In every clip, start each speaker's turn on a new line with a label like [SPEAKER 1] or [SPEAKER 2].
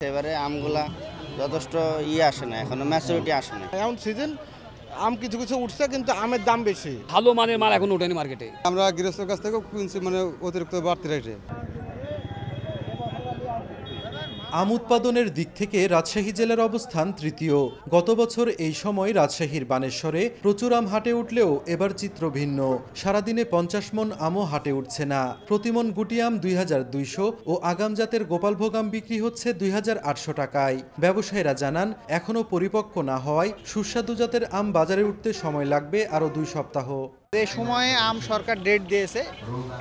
[SPEAKER 1] এবারে আমগুলা যথেষ্ট আসে না, এখনো ম্যাচুরিটি আসে না।
[SPEAKER 2] এখন সিজন আম কিছু কিছু উঠছে, কিন্তু আমের দাম বেশি।
[SPEAKER 3] ভালো মানের মাল এখন ওঠেনি মার্কেটে।
[SPEAKER 4] আমরা গৃহস্থের কাছ থেকেও কিনছি অতিরিক্ত বাড়তি রেটে।
[SPEAKER 5] আম উৎপাদনের দিক থেকে রাজশাহী জেলার অবস্থান তৃতীয়। গত বছর এই সময় রাজশাহীর বানেশ্বরে প্রচুর আম হাটে উঠলেও এবার চিত্র ভিন্ন। সারাদিনে 50 মণ আমও হাটে উঠছে না। প্রতিমণ গুটি আম 2200 ও আগাম জাতের গোপালভোগ আম বিক্রি হচ্ছে 2800 টাকায়। ব্যবসায়ীরা জানান, এখনও পরিপক্ক না হওয়ায় সুস্বাদু জাতের আম বাজারে উঠতে সময় লাগবে আরও 2 সপ্তাহ।
[SPEAKER 6] যে সময়ে আম সরকার ডেট দিয়েছে,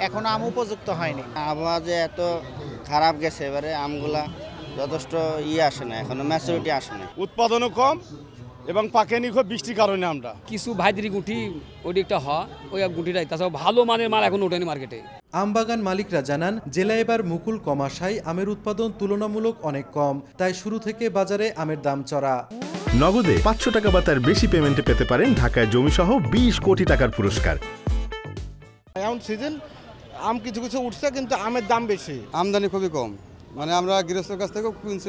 [SPEAKER 6] এখন আম উপযুক্ত হয়নি।
[SPEAKER 1] আবহাওয়া যে এত খারাপ গেছে, এবারে আমগুলা যথেষ্ট আসে না, এখনো ম্যাচুরিটি আসে না।
[SPEAKER 2] উৎপাদনও কম এবং পাকেনি খুব বৃষ্টির কারণে। আমরা
[SPEAKER 3] কিছু ভাইদেরই গুটি ওই একটা হয়, ওই গুটিটাই। তাছাড়া ভালো মানের মাল এখন ওঠেনি মার্কেটে।
[SPEAKER 5] আম বাগান মালিকরা জানান, জেলায় এবার মুকুল কম আসায় আমের উৎপাদন তুলনামূলক অনেক কম, তাই শুরু থেকে বাজারে আমের দাম চড়া।
[SPEAKER 7] নগদে 500 টাকা বা তার বেশি পেমেন্টে পেতে পারেন ঢাকায় জমিসহ 20 কোটি টাকার পুরস্কার।
[SPEAKER 2] এখন সিজন আম কিছু কিছু উঠছে, কিন্তু আমের দাম বেশি।
[SPEAKER 4] আমদানি খুবই কম, আমরা গৃহস্থের কাছ থেকেও কিনছি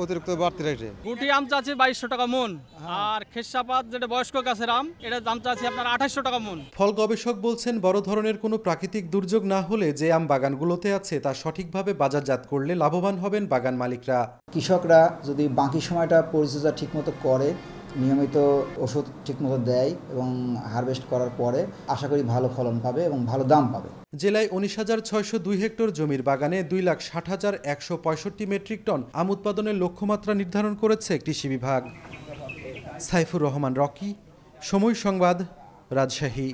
[SPEAKER 4] অতিরিক্ত বাড়তি রেটে।
[SPEAKER 8] গুটি আম চাচ্ছি 2200 টাকা মন, আর খেসাপাত যেটা বয়স্ক গাছের আম, এটা দাম চাচ্ছি আপনার 2800 টাকা মন।
[SPEAKER 5] ফল গবেষক বলছেন, বড় ধরনের কোনো প্রাকৃতিক দুর্যোগ না হলে যে আম বাগানগুলোতে আছে তা সঠিকভাবে বাজারজাত করলে লাভবান হবেন বাগান মালিকরা।
[SPEAKER 9] কৃষকরা যদি বাকি সময়টা পরিচর্যা ঠিকমতো করে, নিয়মিত ওষুধ ঠিকমতো দেয় এবং হারভেস্ট করার পরে আশা করি ভালো ফলন পাবে এবং ভালো দাম পাবে।
[SPEAKER 5] জেলায় 19,602 হেক্টর জমির বাগানে 2,60,165 মেট্রিক টন আম উৎপাদনের লক্ষ্যমাত্রা নির্ধারণ করেছে কৃষি বিভাগ। সাইফুর রহমান রকি, সময় সংবাদ, রাজশাহী।